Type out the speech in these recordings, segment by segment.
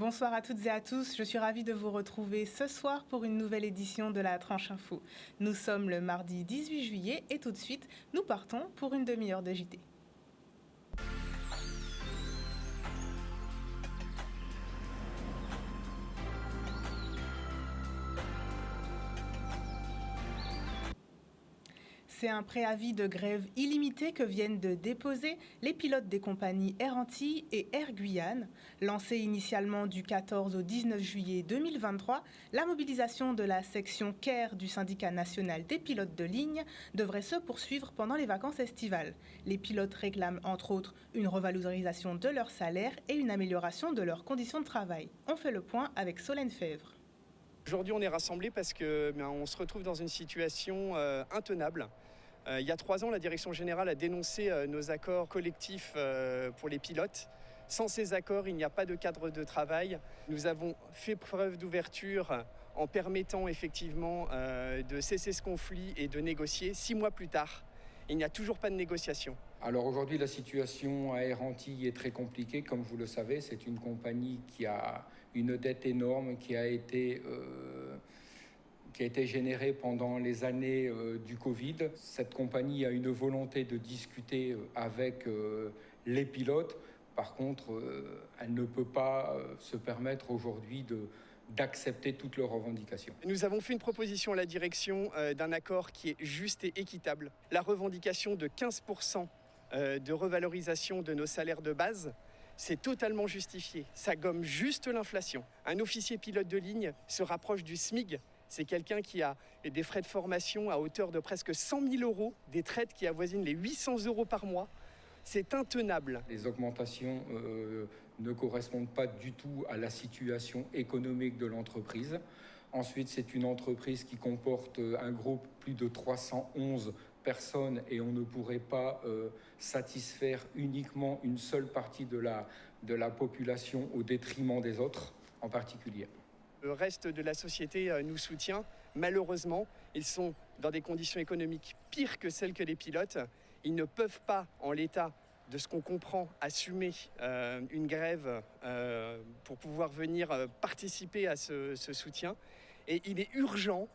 Bonsoir à toutes et à tous, je suis ravie de vous retrouver ce soir pour une nouvelle édition de la Tranche Info. Nous sommes le mardi 18 juillet et tout de suite, nous partons pour une demi-heure de JT. C'est un préavis de grève illimité que viennent de déposer les pilotes des compagnies Air Antilles et Air Guyane. Lancée initialement du 14 au 19 juillet 2023, la mobilisation de la section CARE du syndicat national des pilotes de ligne devrait se poursuivre pendant les vacances estivales. Les pilotes réclament entre autres une revalorisation de leur salaire et une amélioration de leurs conditions de travail. On fait le point avec Solène Fèvre. Aujourd'hui, on est rassemblés parce qu'on se retrouve dans une situation intenable. Il y a 3 ans, la direction générale a dénoncé nos accords collectifs pour les pilotes. Sans ces accords, il n'y a pas de cadre de travail. Nous avons fait preuve d'ouverture en permettant effectivement de cesser ce conflit et de négocier. 6 mois plus tard, il n'y a toujours pas de négociation. Alors aujourd'hui, la situation à Air Antilles est très compliquée. Comme vous le savez, c'est une compagnie qui a une dette énorme qui a été générée pendant les années du Covid. Cette compagnie a une volonté de discuter avec les pilotes. Par contre, elle ne peut pas se permettre aujourd'hui d'accepter toutes leurs revendications. Nous avons fait une proposition à la direction d'un accord qui est juste et équitable. La revendication de 15% de revalorisation de nos salaires de base, c'est totalement justifié. Ça gomme juste l'inflation. Un officier pilote de ligne se rapproche du SMIG. C'est quelqu'un qui a des frais de formation à hauteur de presque 100 000 €, des traites qui avoisinent les 800 € par mois. C'est intenable. Les augmentations ne correspondent pas du tout à la situation économique de l'entreprise. Ensuite, c'est une entreprise qui comporte un groupe plus de 311 personnes et on ne pourrait pas satisfaire uniquement une seule partie de la population au détriment des autres en particulier. Le reste de la société nous soutient. Malheureusement, ils sont dans des conditions économiques pires que celles que les pilotes. Ils ne peuvent pas, en l'état de ce qu'on comprend, assumer une grève pour pouvoir venir participer à ce soutien. Et il est urgent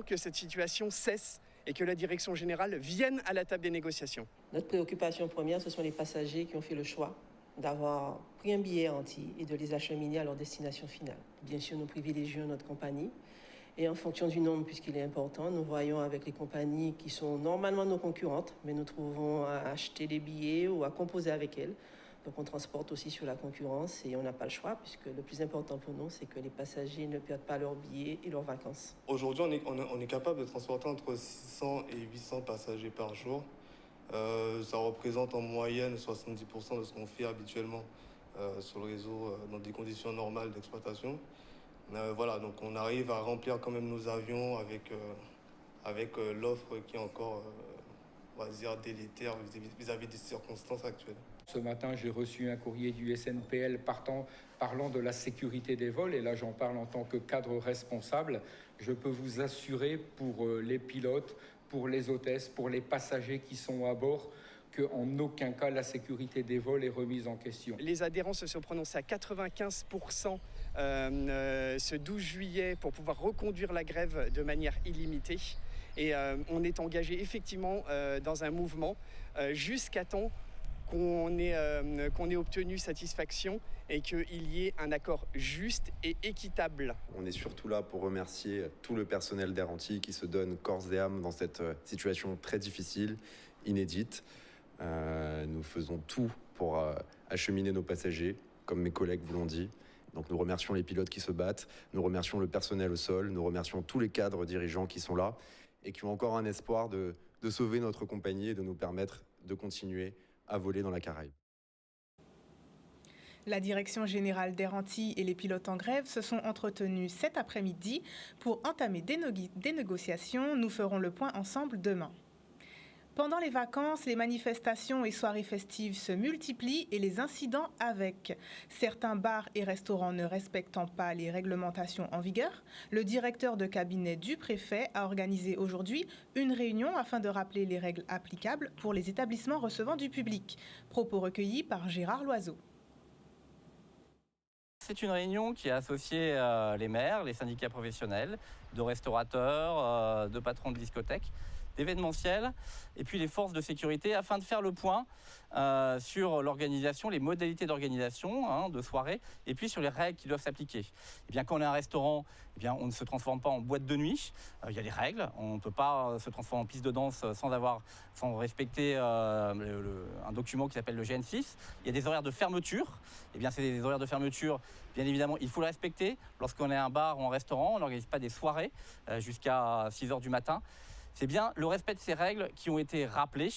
que cette situation cesse et que la direction générale vienne à la table des négociations. Notre préoccupation première, ce sont les passagers qui ont fait le choix d'avoir pris un billet Antilles et de les acheminer à leur destination finale. Bien sûr, nous privilégions notre compagnie et en fonction du nombre, puisqu'il est important, nous voyons avec les compagnies qui sont normalement nos concurrentes, mais nous trouvons à acheter des billets ou à composer avec elles. Donc on transporte aussi sur la concurrence et on n'a pas le choix, puisque le plus important pour nous, c'est que les passagers ne perdent pas leurs billets et leurs vacances. Aujourd'hui, on est capable de transporter entre 600 et 800 passagers par jour. Ça représente en moyenne 70% de ce qu'on fait habituellement sur le réseau dans des conditions normales d'exploitation. Voilà, donc on arrive à remplir quand même nos avions avec l'offre qui est encore, on va dire, délétère vis-à-vis des circonstances actuelles. Ce matin, j'ai reçu un courrier du SNPL parlant de la sécurité des vols, et là j'en parle en tant que cadre responsable. Je peux vous assurer pour les pilotes, pour les hôtesses, pour les passagers qui sont à bord, qu'en aucun cas la sécurité des vols est remise en question. Les adhérents se sont prononcés à 95% ce 12 juillet pour pouvoir reconduire la grève de manière illimitée. Et on est engagé effectivement dans un mouvement jusqu'à temps qu'on ait obtenu satisfaction et qu'il y ait un accord juste et équitable. On est surtout là pour remercier tout le personnel d'Air Antilles qui se donne corps et âme dans cette situation très difficile, inédite. Nous faisons tout pour acheminer nos passagers, comme mes collègues vous l'ont dit. Donc nous remercions les pilotes qui se battent, nous remercions le personnel au sol, nous remercions tous les cadres dirigeants qui sont là et qui ont encore un espoir de sauver notre compagnie et de nous permettre de continuer à voler dans la Caraïbe. La direction générale d'Air Antilles et les pilotes en grève se sont entretenus cet après-midi pour entamer des négociations. Nous ferons le point ensemble demain. Pendant les vacances, les manifestations et soirées festives se multiplient et les incidents avec. Certains bars et restaurants ne respectant pas les réglementations en vigueur, le directeur de cabinet du préfet a organisé aujourd'hui une réunion afin de rappeler les règles applicables pour les établissements recevant du public. Propos recueillis par Gérard Loiseau. c'est une réunion qui a associé les maires, les syndicats professionnels, de restaurateurs, de patrons de discothèques, d'événementiels, et puis les forces de sécurité, afin de faire le point sur l'organisation, les modalités d'organisation de soirée, et puis sur les règles qui doivent s'appliquer. Et bien, quand on est un restaurant, eh bien, on ne se transforme pas en boîte de nuit. Il y a des règles. On ne peut pas se transformer en piste de danse sans respecter un document qui s'appelle le GN6. Il y a des horaires de fermeture. Eh bien, c'est des horaires de fermeture. Bien évidemment, il faut le respecter. Lorsqu'on est un bar ou un restaurant, on n'organise pas des soirées jusqu'à 6 h du matin. C'est bien le respect de ces règles qui ont été rappelées,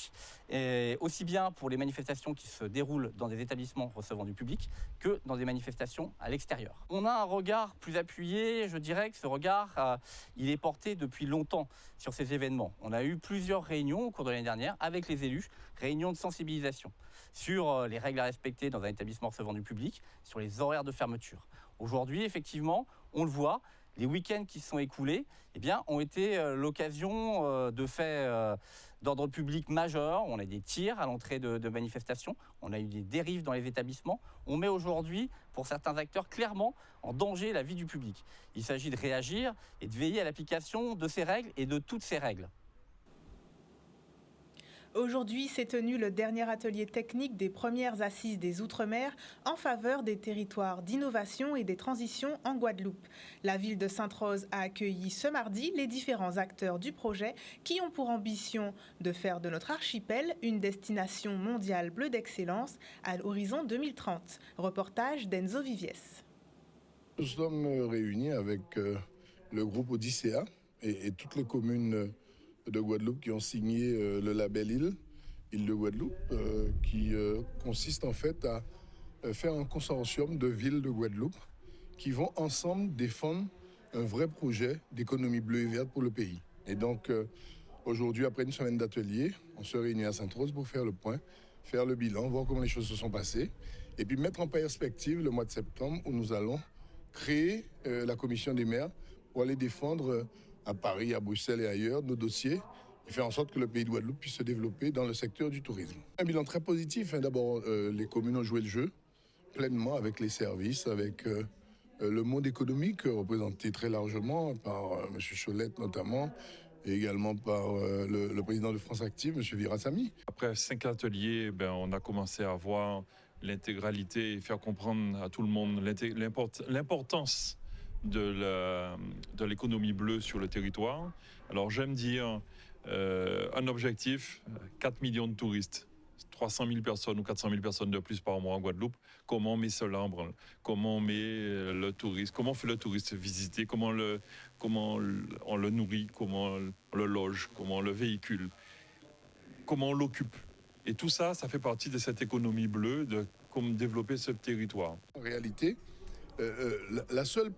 et aussi bien pour les manifestations qui se déroulent dans des établissements recevant du public que dans des manifestations à l'extérieur. On a un regard plus appuyé, je dirais que ce regard, il est porté depuis longtemps sur ces événements. On a eu plusieurs réunions au cours de l'année dernière avec les élus, réunions de sensibilisation sur les règles à respecter dans un établissement recevant du public, sur les horaires de fermeture. Aujourd'hui, effectivement, on le voit, les week-ends qui se sont écoulés ont été l'occasion de faits d'ordre public majeurs. On a des tirs à l'entrée de manifestations, on a eu des dérives dans les établissements. On met aujourd'hui, pour certains acteurs, clairement en danger la vie du public. Il s'agit de réagir et de veiller à l'application de ces règles et de toutes ces règles. Aujourd'hui s'est tenu le dernier atelier technique des premières assises des Outre-mer en faveur des territoires d'innovation et des transitions en Guadeloupe. La ville de Sainte-Rose a accueilli ce mardi les différents acteurs du projet qui ont pour ambition de faire de notre archipel une destination mondiale bleue d'excellence à l'horizon 2030. Reportage d'Enzo Viviès. Nous sommes réunis avec le groupe Odyssea et toutes les communes de Guadeloupe qui ont signé le label Île de Guadeloupe, qui consiste en fait à faire un consortium de villes de Guadeloupe qui vont ensemble défendre un vrai projet d'économie bleue et verte pour le pays. Et donc aujourd'hui, après une semaine d'atelier, on se réunit à Sainte-Rose pour faire le point, faire le bilan, voir comment les choses se sont passées, et puis mettre en perspective le mois de septembre où nous allons créer la commission des maires pour aller défendre à Paris, à Bruxelles et ailleurs, nos dossiers, et faire en sorte que le pays de Guadeloupe puisse se développer dans le secteur du tourisme. Un bilan très positif. D'abord, les communes ont joué le jeu pleinement avec les services, avec le monde économique représenté très largement par M. Cholette notamment, et également par le président de France Active, M. Virasamy. Après 5 ateliers, on a commencé à voir l'intégralité et faire comprendre à tout le monde l'importance de l'économie bleue sur le territoire. Alors j'aime dire un objectif, 4 millions de touristes, 300 000 personnes ou 400 000 personnes de plus par mois en Guadeloupe. Comment on met cela en branle? Comment on met le touriste? Comment on fait le touriste visiter? Comment on le nourrit? Comment on le loge? Comment on le véhicule? Comment on l'occupe? Et tout ça, ça fait partie de cette économie bleue, de comment développer ce territoire. En réalité, la seule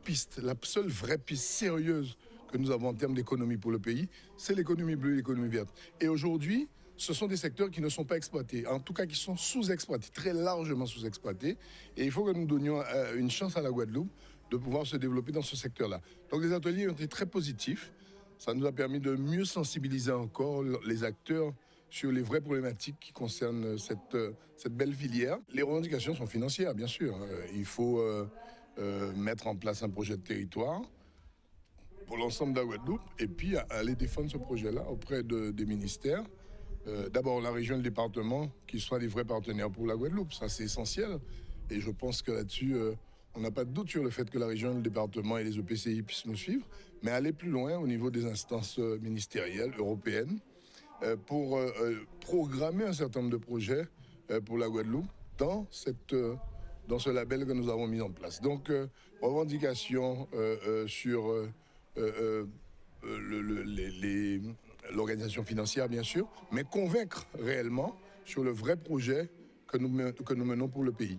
vraie piste sérieuse que nous avons en termes d'économie pour le pays, c'est l'économie bleue et l'économie verte. Et aujourd'hui, ce sont des secteurs qui ne sont pas exploités, en tout cas qui sont sous-exploités, très largement sous-exploités. Et il faut que nous donnions une chance à la Guadeloupe de pouvoir se développer dans ce secteur-là. Donc les ateliers ont été très positifs. Ça nous a permis de mieux sensibiliser encore les acteurs sur les vraies problématiques qui concernent cette belle filière. Les revendications sont financières, bien sûr. Il faut mettre en place un projet de territoire pour l'ensemble de la Guadeloupe et puis aller défendre ce projet-là auprès des ministères. D'abord la région et le département qui soient des vrais partenaires pour la Guadeloupe, ça c'est essentiel. Et je pense que là-dessus, on n'a pas de doute sur le fait que la région, le département et les EPCI puissent nous suivre, mais aller plus loin au niveau des instances ministérielles, européennes, pour programmer un certain nombre de projets pour la Guadeloupe dans ce label que nous avons mis en place. Donc, revendications sur l'organisation financière, bien sûr, mais convaincre réellement sur le vrai projet que nous menons pour le pays.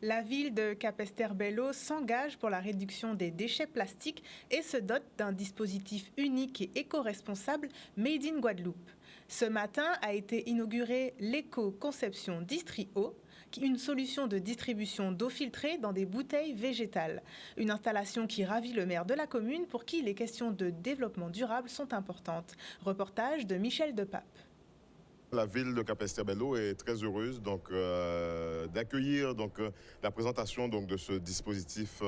La ville de Capesterre-Belle-Eau s'engage pour la réduction des déchets plastiques et se dote d'un dispositif unique et éco-responsable Made in Guadeloupe. Ce matin a été inaugurée l'éco-conception Distri-Eau, une solution de distribution d'eau filtrée dans des bouteilles végétales. Une installation qui ravit le maire de la commune pour qui les questions de développement durable sont importantes. Reportage de Michel Depape. La ville de Capesterre-Belle-Eau est très heureuse d'accueillir la présentation de ce dispositif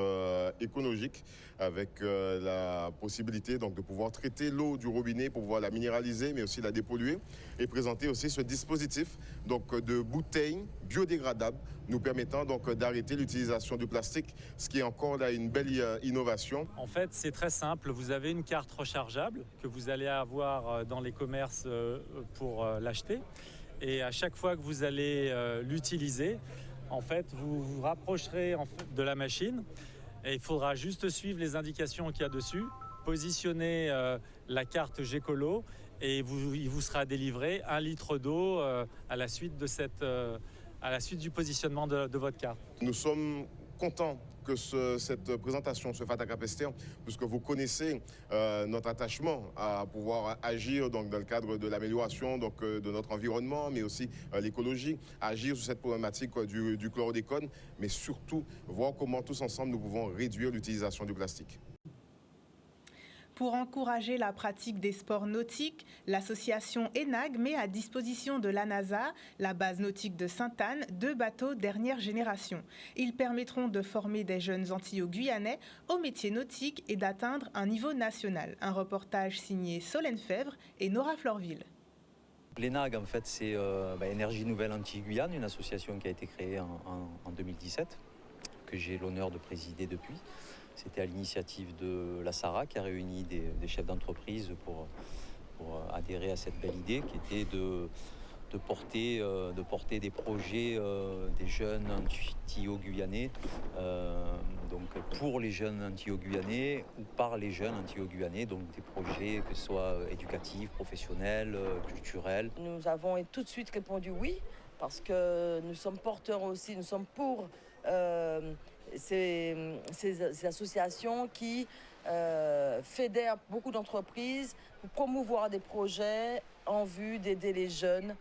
écologique avec la possibilité de pouvoir traiter l'eau du robinet pour pouvoir la minéraliser mais aussi la dépolluer et présenter aussi ce dispositif de bouteilles biodégradables nous permettant d'arrêter l'utilisation du plastique, ce qui est encore là une belle innovation. En fait, c'est très simple. Vous avez une carte rechargeable que vous allez avoir dans les commerces pour l'acheter. Et à chaque fois que vous allez l'utiliser, en fait, vous vous rapprocherez de la machine et il faudra juste suivre les indications qu'il y a dessus, positionner la carte Gécolo et il vous sera délivré 1 litre d'eau à la suite du positionnement de votre carte. Nous sommes contents que cette présentation se fasse à Capesterre, puisque vous connaissez notre attachement à pouvoir agir dans le cadre de l'amélioration de notre environnement, mais aussi l'écologie, agir sur cette problématique du chlordécone, mais surtout voir comment tous ensemble nous pouvons réduire l'utilisation du plastique. Pour encourager la pratique des sports nautiques, l'association ENAG met à disposition de la NASA, la base nautique de Sainte-Anne, 2 bateaux dernière génération. Ils permettront de former des jeunes Antillais-Guyanais aux métiers nautiques et d'atteindre un niveau national. Un reportage signé Solène Fèvre et Nora Florville. L'ENAG, en fait, c'est Énergie Nouvelle Antilles-Guyane, une association qui a été créée en 2017, que j'ai l'honneur de présider depuis. C'était à l'initiative de la SARA qui a réuni des chefs d'entreprise pour adhérer à cette belle idée qui était de porter des projets des jeunes Antillais-Guyanais, donc pour les jeunes Antillais-Guyanais ou par les jeunes Antillais-Guyanais, donc des projets que ce soit éducatifs, professionnels, culturels. Nous avons tout de suite répondu oui, parce que nous sommes porteurs aussi, nous sommes pour ces associations qui fédèrent beaucoup d'entreprises pour promouvoir des projets en vue d'aider les jeunes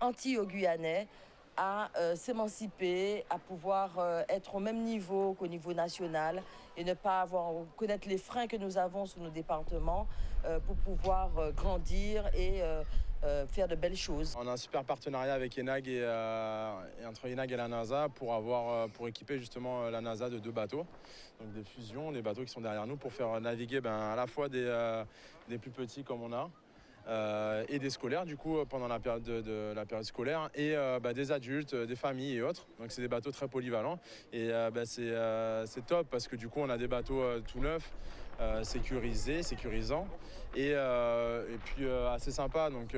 Antillais-Guyanais à s'émanciper, à pouvoir être au même niveau qu'au niveau national et ne pas connaître les freins que nous avons sur nos départements pour pouvoir grandir et faire de belles choses. On a un super partenariat avec ENAG et entre ENAG et la NASA pour équiper justement la NASA de 2 bateaux, donc des fusions, des bateaux qui sont derrière nous pour faire naviguer à la fois des plus petits comme on a et des scolaires du coup pendant la période scolaire et des adultes, des familles et autres. Donc c'est des bateaux très polyvalents et c'est top parce que du coup on a des bateaux tout neufs, sécurisants et puis assez sympa. Donc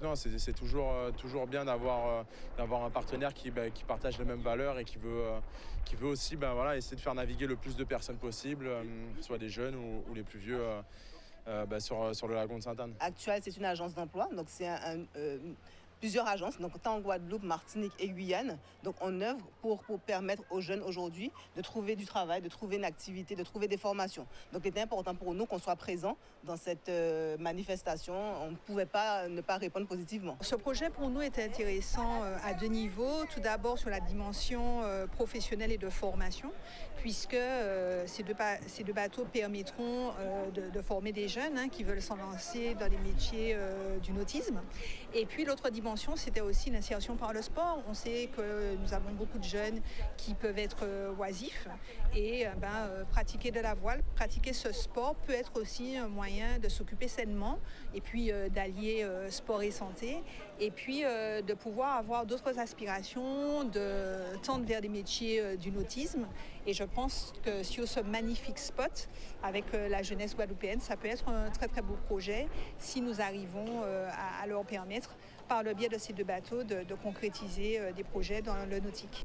non, c'est toujours bien d'avoir un partenaire qui partage les mêmes valeurs et qui veut aussi essayer de faire naviguer le plus de personnes possible, soit des jeunes ou les plus vieux. Sur le lagon de Sainte-Anne. Actuel, c'est une agence d'emploi, donc c'est plusieurs agences, donc tant en Guadeloupe, Martinique et Guyane. Donc on œuvre pour permettre aux jeunes aujourd'hui de trouver du travail, de trouver une activité, de trouver des formations. Donc il était important pour nous qu'on soit présents dans cette manifestation. On ne pouvait pas ne pas répondre positivement. Ce projet pour nous est intéressant à 2 niveaux. Tout d'abord sur la dimension professionnelle et de formation, puisque ces deux bateaux permettront de former des jeunes qui veulent s'en lancer dans les métiers du nautisme. Et puis l'autre dimension, c'était aussi l'insertion par le sport. On sait que nous avons beaucoup de jeunes qui peuvent être oisifs et pratiquer de la voile, pratiquer ce sport peut être aussi un moyen de s'occuper sainement et puis d'allier sport et santé et puis de pouvoir avoir d'autres aspirations, de tendre vers des métiers du nautisme. Et je pense que sur ce magnifique spot avec la jeunesse guadeloupéenne, ça peut être un très très beau projet si nous arrivons à leur permettre par le biais de ces 2 bateaux de concrétiser des projets dans le nautique.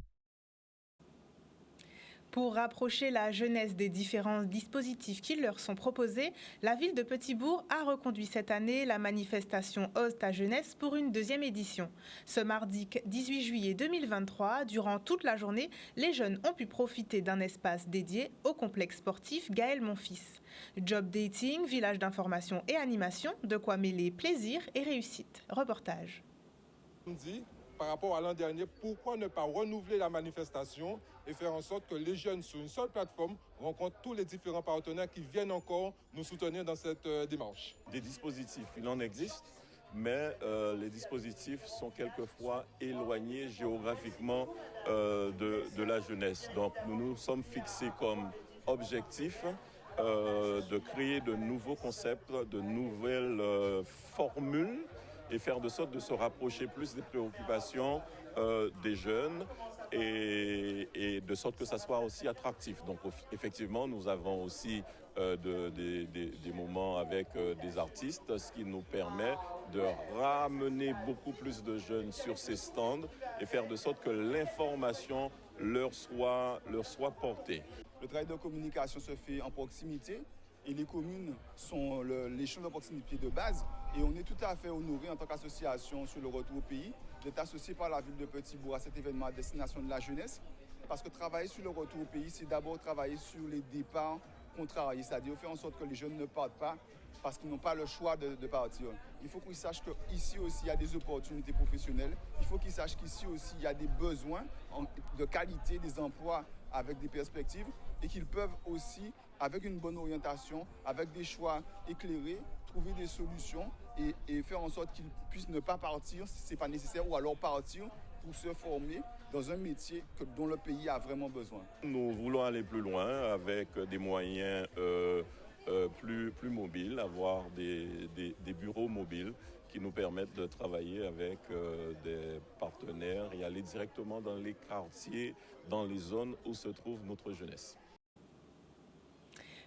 Pour rapprocher la jeunesse des différents dispositifs qui leur sont proposés, la ville de Petit-Bourg a reconduit cette année la manifestation Ose ta jeunesse pour une 2e édition. Ce mardi 18 juillet 2023, durant toute la journée, les jeunes ont pu profiter d'un espace dédié au complexe sportif Gaël Monfils. Job dating, village d'information et animation, de quoi mêler plaisir et réussite. Reportage. Par rapport à l'an dernier, pourquoi ne pas renouveler la manifestation et faire en sorte que les jeunes sur une seule plateforme rencontrent tous les différents partenaires qui viennent encore nous soutenir dans cette démarche. Des dispositifs, il en existe. mais les dispositifs sont quelquefois éloignés géographiquement de la jeunesse. Donc nous nous sommes fixés comme objectif de créer de nouveaux concepts, de nouvelles formules et faire de sorte de se rapprocher plus des préoccupations des jeunes et de sorte que ça soit aussi attractif. Donc effectivement, nous avons aussi des moments avec des artistes, ce qui nous permet de ramener beaucoup plus de jeunes sur ces stands et faire de sorte que l'information leur soit portée. Le travail de communication se fait en proximité et les communes sont l'échelon de proximité de base et on est tout à fait honoré en tant qu'association sur le retour au pays d'être associé par la ville de Petit-Bourg à cet événement à destination de la jeunesse parce que travailler sur le retour au pays, c'est d'abord travailler sur les départs contrariés, c'est-à-dire faire en sorte que les jeunes ne partent pas parce qu'ils n'ont pas le choix de partir. Il faut qu'ils sachent qu'ici aussi, il y a des opportunités professionnelles. Il faut qu'ils sachent qu'ici aussi, il y a des besoins de qualité, des emplois avec des perspectives et qu'ils peuvent aussi, avec une bonne orientation, avec des choix éclairés, trouver des solutions et faire en sorte qu'ils puissent ne pas partir si ce n'est pas nécessaire ou alors partir pour se former dans un métier dont le pays a vraiment besoin. Nous voulons aller plus loin avec des moyens plus mobiles, avoir des bureaux mobiles qui nous permettent de travailler avec des partenaires et aller directement dans les quartiers, dans les zones où se trouve notre jeunesse.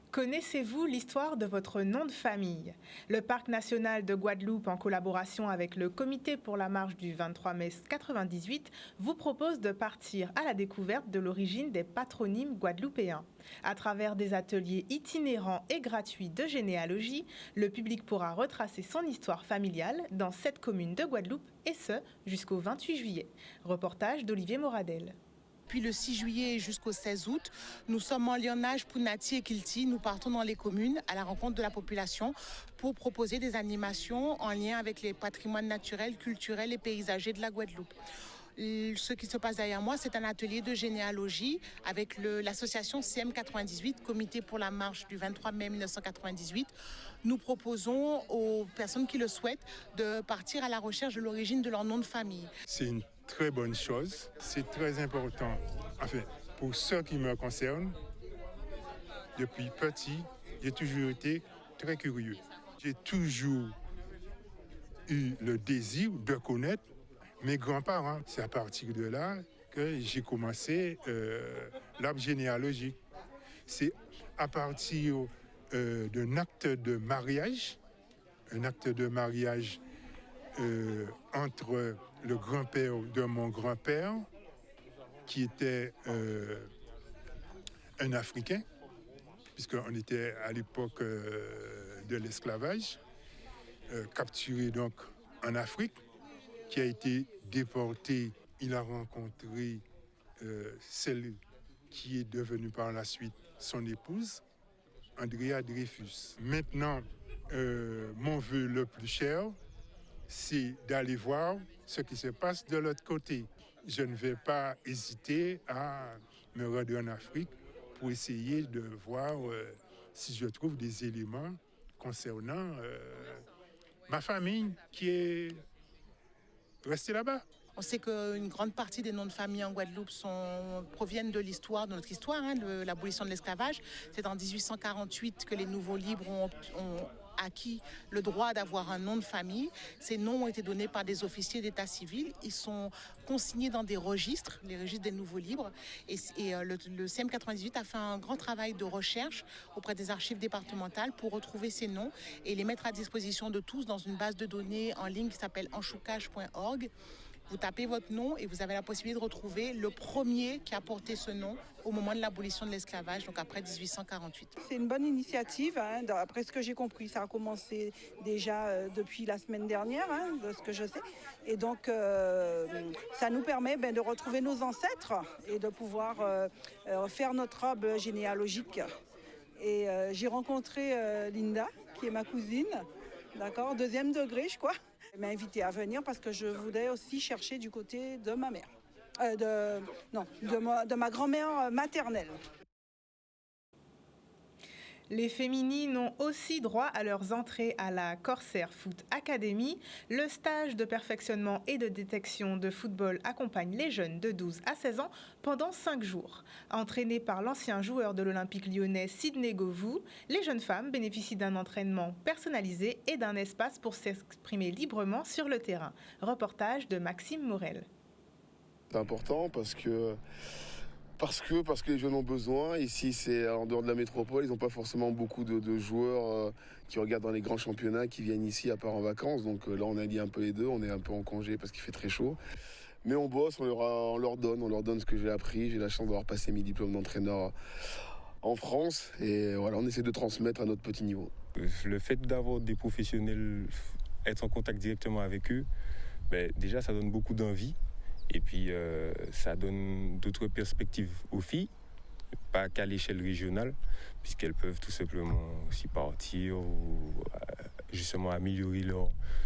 Connaissez-vous l'histoire de votre nom de famille? Le Parc national de Guadeloupe, en collaboration avec le Comité pour la marche du 23 mai 98, vous propose de partir à la découverte de l'origine des patronymes guadeloupéens. À travers des ateliers itinérants et gratuits de généalogie, le public pourra retracer son histoire familiale dans 7 communes de Guadeloupe, et ce, jusqu'au 28 juillet. Reportage d'Olivier Moradel. Depuis le 6 juillet jusqu'au 16 août, nous sommes en Lionnage, Pounati et Kilti. Nous partons dans les communes à la rencontre de la population pour proposer des animations en lien avec les patrimoines naturels, culturels et paysagers de la Guadeloupe. Ce qui se passe derrière moi, c'est un atelier de généalogie avec l'association CM98, Comité pour la marche du 23 mai 1998. Nous proposons aux personnes qui le souhaitent de partir à la recherche de l'origine de leur nom de famille. C'est une très bonne chose, c'est très important. Enfin, pour ceux qui me concernent, depuis petit, j'ai toujours été très curieux. J'ai toujours eu le désir de connaître mes grands-parents. C'est à partir de là que j'ai commencé l'arbre généalogique. C'est à partir d'un acte de mariage, entre le grand-père de mon grand-père, qui était un Africain, puisqu'on était à l'époque de l'esclavage, capturé donc en Afrique, qui a été déporté. Il a rencontré celle qui est devenue par la suite son épouse, Andrea Dreyfus. Maintenant, mon vœu le plus cher, c'est d'aller voir ce qui se passe de l'autre côté. Je ne vais pas hésiter à me rendre en Afrique pour essayer de voir si je trouve des éléments concernant ma famille qui est restée là-bas. On sait qu'une grande partie des noms de famille en Guadeloupe proviennent de l'histoire, de notre histoire, de l'abolition de l'esclavage. C'est en 1848 que les nouveaux libres ont acquis le droit d'avoir un nom de famille. Ces noms ont été donnés par des officiers d'état civil. Ils sont consignés dans des registres, les registres des nouveaux libres. Et le CM98 a fait un grand travail de recherche auprès des archives départementales pour retrouver ces noms et les mettre à disposition de tous dans une base de données en ligne qui s'appelle enchoucage.org. Vous tapez votre nom et vous avez la possibilité de retrouver le premier qui a porté ce nom au moment de l'abolition de l'esclavage, donc après 1848. C'est une bonne initiative, d'après ce que j'ai compris. Ça a commencé déjà depuis la semaine dernière, de ce que je sais. Et donc, ça nous permet de retrouver nos ancêtres et de pouvoir faire notre arbre généalogique. Et j'ai rencontré Linda, qui est ma cousine, d'accord, 2e degré, je crois. Elle m'a invitée à venir parce que je voulais aussi chercher du côté de ma mère, de ma grand-mère maternelle. Les féminines ont aussi droit à leurs entrées à la Corsair Foot Academy. Le stage de perfectionnement et de détection de football accompagne les jeunes de 12 à 16 ans pendant 5 jours. Entraînées par l'ancien joueur de l'Olympique lyonnais Sidney Govou, les jeunes femmes bénéficient d'un entraînement personnalisé et d'un espace pour s'exprimer librement sur le terrain. Reportage de Maxime Morel. C'est important parce que les jeunes ont besoin. Ici, c'est en dehors de la métropole. Ils n'ont pas forcément beaucoup de joueurs qui regardent dans les grands championnats, qui viennent ici à part en vacances. Donc là, on allie un peu les deux. On est un peu en congé parce qu'il fait très chaud. Mais on bosse, on leur donne ce que j'ai appris. J'ai la chance d'avoir passé mes diplômes d'entraîneur en France. Et voilà, on essaie de transmettre à notre petit niveau. Le fait d'avoir des professionnels, être en contact directement avec eux, déjà, ça donne beaucoup d'envie. Et puis, ça donne d'autres perspectives aux filles, pas qu'à l'échelle régionale, puisqu'elles peuvent tout simplement aussi partir ou justement améliorer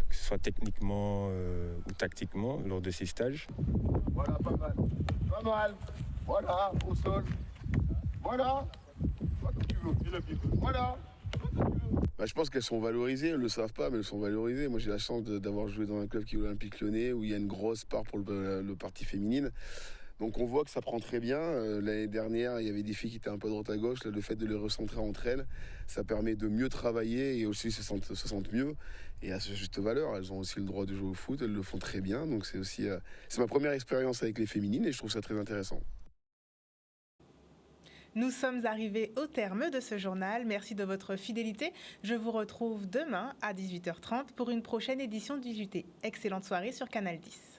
que ce soit techniquement ou tactiquement lors de ces stages. Voilà, pas mal. Voilà, au sol. Voilà. Voilà. Je pense qu'elles sont valorisées, elles ne le savent pas, mais elles sont valorisées. Moi, j'ai la chance d'avoir joué dans un club qui est l'Olympique Lyonnais, où il y a une grosse part pour le parti féminine. Donc on voit que ça prend très bien. L'année dernière, il y avait des filles qui étaient un peu à droite à gauche. Là, le fait de les recentrer entre elles, ça permet de mieux travailler et aussi se sentent mieux. Et à ce juste valeur, elles ont aussi le droit de jouer au foot, elles le font très bien. Donc c'est ma première expérience avec les féminines et je trouve ça très intéressant. Nous sommes arrivés au terme de ce journal. Merci de votre fidélité. Je vous retrouve demain à 18h30 pour une prochaine édition du JT. Excellente soirée sur Canal 10.